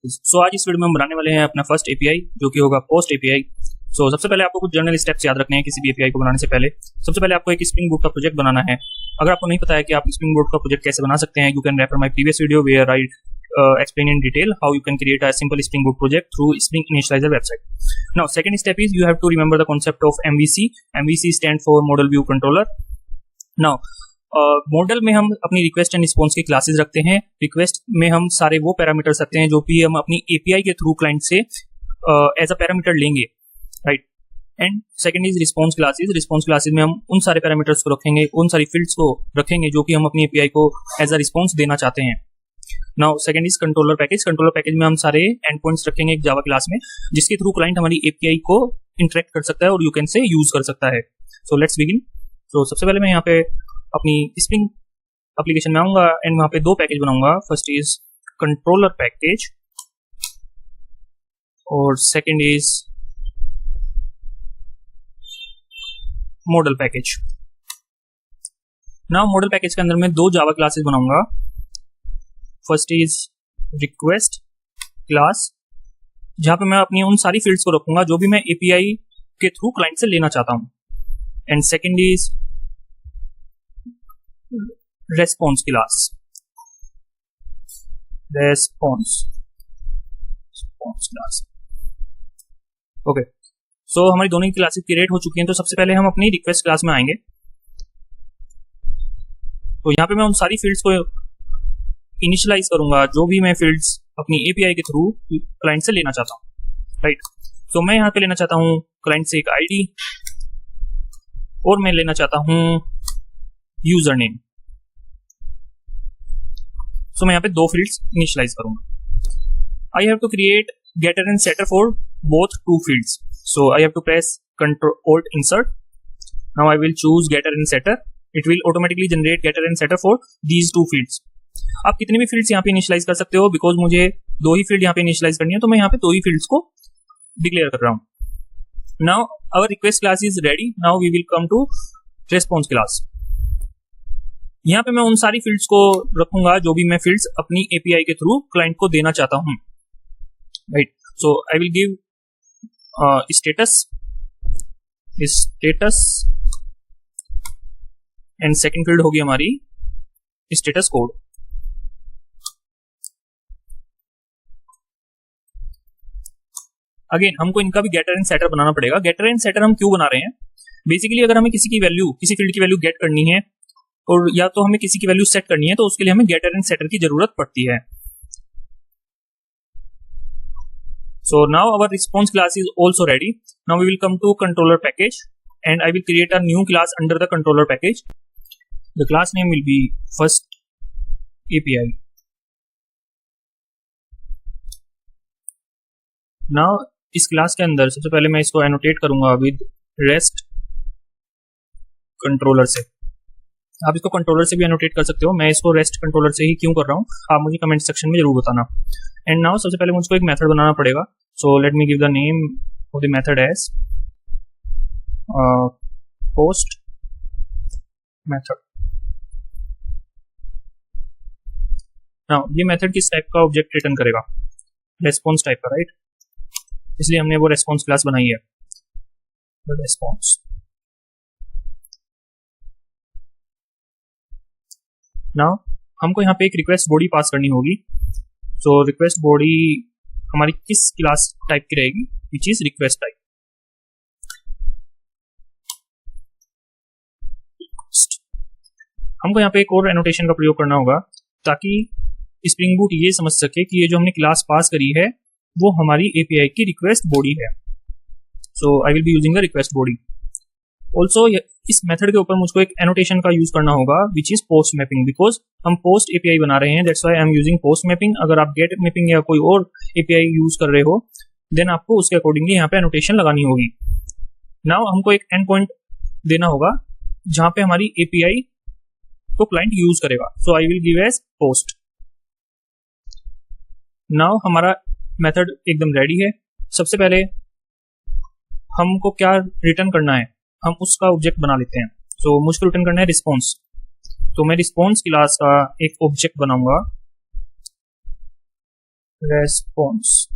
सो आज इस वीडियो में हम बनाने वाले हैं अपना फर्स्ट एपीआई जो कि होगा पोस्ट एपीआई। सो सबसे पहले आपको कुछ जनरल स्टेप्स याद रखने हैं किसी भी एपीआई को बनाने से पहले। सबसे पहले आपको एक स्प्रिंग बूट का प्रोजेक्ट बनाना है। अगर आपको नहीं पता है कि आप स्प्रिंग बूट का प्रोजेक्ट कैसे बना सकते हैं, you can refer my previous video where I explain in detail how you can create a simple Spring Boot project through Spring Initializer website. Now, second step is you have to remember the concept of MVC. MVC stand for Model View Controller. Now, model में हम अपनी request and response की classes रखते हैं। Request में हम सारे वो पैरामीटर्स रखते हैं जो कि हम अपनी एपीआई के थ्रू क्लाइंट से एज अ पैरामीटर लेंगे, right. And second is response classes. Response classes में हम उन सारे पैरामीटर्स को रखेंगे, उन सारी फील्ड्स को रखेंगे जो कि हम अपनी एपीआई को एज अ रिस्पॉन्स देना चाहते हैं। Now second is controller package. Controller package में हम सारे एंड पॉइंट्स रखेंगे एक जावा क्लास में जिसके थ्रू क्लाइंट हमारी एपीआई को इंटरेक्ट कर सकता है और यू कैन से यूज कर सकता है। So let's begin. सो सबसे पहले मैं यहाँ पे अपनी स्प्रिंग एप्लीकेशन में आऊंगा एंड वहां पे दो पैकेज बनाऊंगा। फर्स्ट इज कंट्रोलर पैकेज और second is model package. Now model package के अंदर मैं दो जावा क्लासेस बनाऊंगा। फर्स्ट इज रिक्वेस्ट क्लास जहां पे मैं अपनी उन सारी फील्ड्स को रखूंगा जो भी मैं एपीआई के थ्रू क्लाइंट से लेना चाहता हूं। And second is response class. Response class. Okay, so हमारी दोनों की क्लासेस क्रिएट हो चुकी हैं। तो सबसे पहले हम अपनी रिक्वेस्ट क्लास में आएंगे। तो यहाँ पे मैं उन सारी फील्ड्स को इनिशियलाइज करूंगा जो भी मैं फील्ड्स अपनी एपीआई के थ्रू क्लाइंट से लेना चाहता हूँ, राइट। सो मैं यहाँ पे लेना चाहता हूँ क्लाइंट से एक आईडी और मैं लेना चाहता हूँ यूजर नेम। सो मैं यहाँ पे दो फील्ड्स इनिशियलाइज करूंगा। I have to create getter and setter for both two fields. So I have to press control insert. Now I will choose getter and setter. It will automatically generate getter and setter for these two fields. आप कितने भी fields यहाँ पे initialise कर सकते हो, because मुझे दो ही फील्ड यहाँ पे इनिशियलाइज करनी है तो मैं यहाँ पे दो ही फील्ड्स को डिक्लेयर कर रहा हूँ। Now our request class is ready. Now we will come to response class. यहाँ पे मैं उन सारी फील्ड्स को रखूंगा जो भी मैं फील्ड्स अपनी एपीआई के थ्रू क्लाइंट को देना चाहता हूँ, right. So I will give status and second field होगी हमारी स्टेटस कोड। अगेन हमको इनका भी गेटर एंड सेटर बनाना पड़ेगा। गेटर एंड सेटर हम क्यों बना रहे हैं? बेसिकली अगर हमें किसी फील्ड की वैल्यू गेट करनी है और या तो हमें किसी की वैल्यू सेट करनी है तो उसके लिए हमें गेटर एंड सेटर की जरूरत पड़ती है। So now our response class is also ready. Now we will come to controller package and I will create a new class under the controller package. The class name will be first API. Now इस class के अंदर सबसे पहले मैं इसको annotate करूंगा with rest controller से। आप इसको कंट्रोलर से भी एनोटेट कर सकते हो। मैं इसको रेस्ट कंट्रोलर से ही क्यों कर रहा हूँ आप मुझे कमेंट सेक्शन में जरूर बताना। एंड नाउ सबसे पहले मुझको एक मेथड बनाना पड़ेगा। So let me give the name of the method as post method. Now ये मेथड किस टाइप का ऑब्जेक्ट रिटर्न करेगा? रेस्पॉन्स टाइप का, राइट। इसलिए हमने वो रेस्पॉन्स क्लास बनाई है, रेस्पॉन्स। नाउ हमको यहाँ पे एक रिक्वेस्ट बॉडी पास करनी होगी। सो रिक्वेस्ट बॉडी हमारी किस क्लास टाइप की रहेगी? Which is request type. हमको यहाँ पे एक और एनोटेशन का प्रयोग करना होगा ताकि स्प्रिंग बूट ये समझ सके कि ये जो हमने क्लास पास करी है वो हमारी एपीआई की रिक्वेस्ट बॉडी है। So I will be using the request body. Also इस मेथड के ऊपर मुझको एक एनोटेशन का यूज करना होगा which is post mapping, because हम पोस्ट एपीआई बना रहे हैं। That's why I am using post mapping. अगर आप गेट मैपिंग या कोई और एपीआई यूज कर रहे हो देन आपको उसके अकॉर्डिंगली यहाँ पे एनोटेशन लगानी होगी। नाउ हमको एक एंड पॉइंट देना होगा जहां पे हमारी एपीआई को क्लाइंट यूज करेगा। So I will give as post. Now हमारा मेथड एकदम रेडी है। सबसे पहले हमको क्या रिटर्न करना है हम उसका ऑब्जेक्ट बना लेते हैं। सो मुझको रिटर्न करना है रिस्पॉन्स। तो मैं रिस्पॉन्स क्लास का एक ऑब्जेक्ट बनाऊंगा response,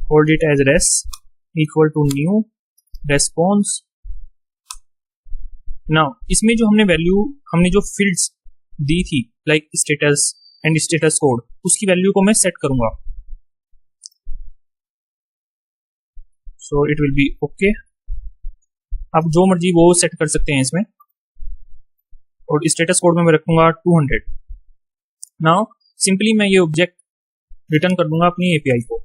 hold it as res equal to new response. Now इसमें जो हमने जो फील्ड्स दी थी like status and status code, उसकी वैल्यू को मैं सेट करूंगा. So it will be okay. आप जो मर्जी वो सेट कर सकते हैं इसमें. और स्टेटस कोड में मैं रखूंगा 200. नाउ सिंपली मैं ये ऑब्जेक्ट रिटर्न कर दूंगा अपनी एपीआई को.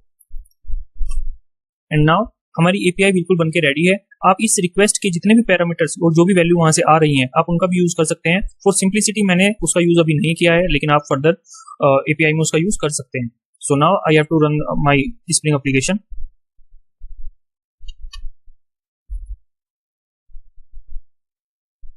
एंड नाउ हमारी एपीआई बिल्कुल बनके रेडी है. आप इस रिक्वेस्ट के जितने भी पैरामीटर्स और जो भी वैल्यू वहां से आ रही हैं आप उनका भी यूज कर सकते हैं. फॉर सिंप्लिसिटी मैंने उसका यूज अभी नहीं किया है, लेकिन आप फर्दर एपीआई में उसका यूज कर सकते हैं. So now I have to run my spring application.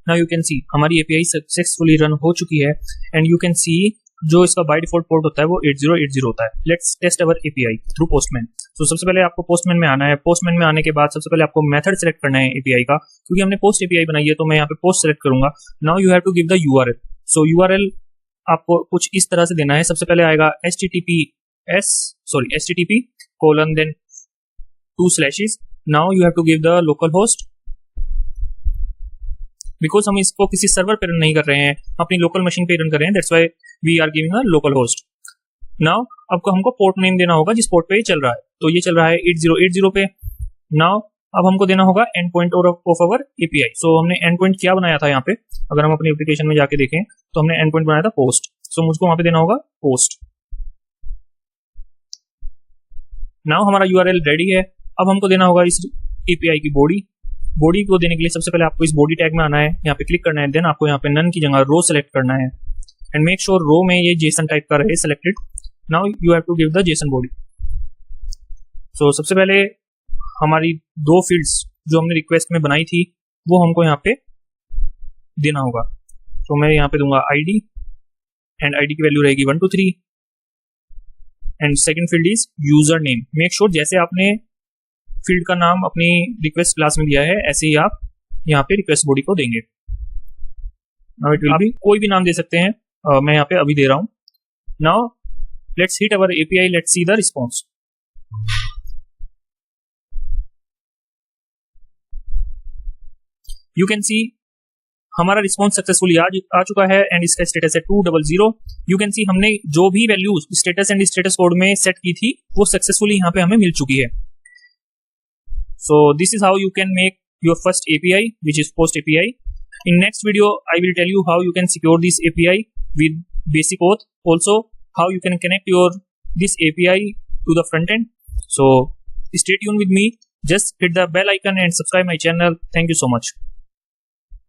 Now you can see हमारी एपीआई सक्सेसफुली रन हो चुकी है. एंड यू कैन सी जो इसका बाय डिफॉल्ट पोर्ट होता है वो 8080 होता है. Let's test our API through Postman. तो सबसे पहले आपको पोस्टमैन में आना है. पोस्टमैन में आने के बाद सबसे पहले आपको मेथड सेलेक्ट करना है एपीआई का. क्योंकि हमने पोस्ट एपीआई बनाई है तो मैं यहाँ पे पोस्ट सेलेक्ट करूंगा. Now you have to give the URL. So URL आपको कुछ इस तरह से देना है. सबसे पहले आएगा http colon then 2 slashes. Now you have to give the local host. Because हम इसको किसी सर्वर पे रन नहीं कर रहे हैं, अपनी लोकल मशीन पे रन कर रहे हैं. That's why we are giving a local host. Now आपको हमको पोर्ट नेम देना होगा जिस पोर्ट पे ये चल रहा है. तो ये चल रहा है 8080 पे. नाउ अब हमको देना होगा endpoint of our API. So हमने एंड पॉइंट क्या बनाया था यहाँ पे, अगर हम अपनी एप्लीकेशन में जाके देखें तो हमने एंड पॉइंट बनाया था पोस्ट. सो मुझको वहां पे देना होगा पोस्ट. नाउ हमारा यूआरएल रेडी है. अब हमको देना होगा इस एपीआई की बॉडी को देने के लिए सबसे पहले आपको इस बॉडी टैग में आना है, यहाँ पे क्लिक करना है. देन आपको यहाँ पे नन की जगह रो सेलेक्ट करना है एंड मेक श्योर रो में ये जेसन टाइप का रहे selected. Now you have to give the JSON body. So सबसे पहले हमारी 2 फील्ड्स जो हमने रिक्वेस्ट में बनाई थी वो हमको यहाँ पे देना होगा. तो मैं यहाँ पे दूंगा आईडी एंड आईडी की वैल्यू रहेगी 123 and second field is user name. Make sure जैसे आपने फील्ड का नाम अपनी रिक्वेस्ट क्लास में दिया है ऐसे ही आप यहाँ पे रिक्वेस्ट बॉडी को देंगे. आप कोई भी नाम दे सकते हैं. मैं यहाँ पे अभी दे रहा हूँ. Now let's hit our API. Let's see the response. You can सी हमारा रिस्पॉन्स सक्सेसफुली आ चुका है एंड इसका स्टेटस है 200. यू कैन सी हमने जो भी values status and status code में सेट की थी वो सक्सेसफुली यहाँ पे हमें मिल चुकी है. So this is how you can make your first API, which is Post API. In next video, I will tell you how you can secure this API with basic auth. Also, how you can connect this API to the front end. So stay tuned with me. Just hit the bell icon and subscribe my channel. Thank you so much.